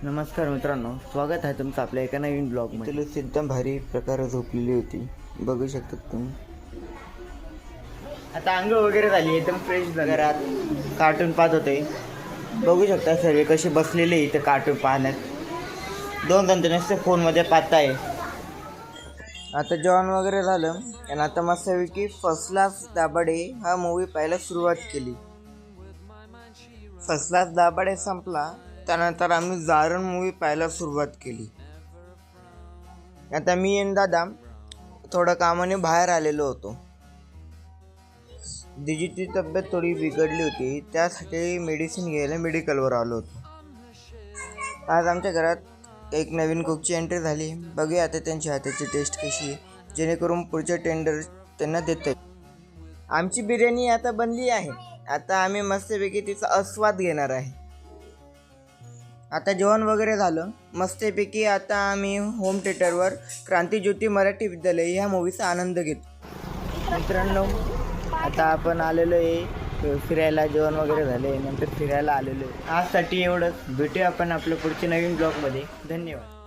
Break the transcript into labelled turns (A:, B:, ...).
A: नमस्कार मित्रांनो, स्वागत आहे तुमचं आपल्या एका नवीन ब्लॉगमध्ये.
B: लुसी एकदम भारी प्रकारे झोपलेली होती, बघू शकतात तुम्ही.
A: आता अंघोळ वगैरे झाली, एकदम फ्रेश घरात कार्टून पाहत होते. बघू शकता सर्व कसे बसलेले इथं कार्टून पाहण्यात. दोन जण नुसते फोनमध्ये पाहताय.
B: आता जेवण वगैरे झालं आणि आता मस्तपैकी फर्स्ट क्लास दाभाडे हा मूवी पाहायला सुरुवात केली. फर्स्ट क्लास दाभाडे संपला त्यानंतर आम्ही जारण मूवी पाहायला सुरुवात केली. आता मी आणि दादा थोडं कामाने बाहेर आलेलो होतो. दिजीची तब्येत थोडी बिघडली होती, त्यासाठी मेडिसिन घ्यायला मेडिकलवर आलो होतो. आज आमच्या घरात एक नवीन कुकची एंट्री झाली. बघूया आता त्यांच्या हाताची टेस्ट कशी आहे, जेणेकरून पुढचे टेंडर त्यांना देता येईल. आमची बिर्याणी आता बनली आहे. आता आम्ही मस्तपैकी तिचा आस्वाद घेणार आहे. आता जेवण वगैरे झालं मस्तपैकी. आता आम्ही होम थिएटरवर क्रांतिज्योती मराठी विद्यालय ह्या मूवीचा आनंद घेतो.
A: मित्रांनो, आता आपण आलेलो आहे फिरायला. जेवण वगैरे झाले, नंतर फिरायला आलेलो आहे. आजसाठी एवढंच. भेटूया आपण आपल्या पुढच्या नवीन ब्लॉगमध्ये. धन्यवाद.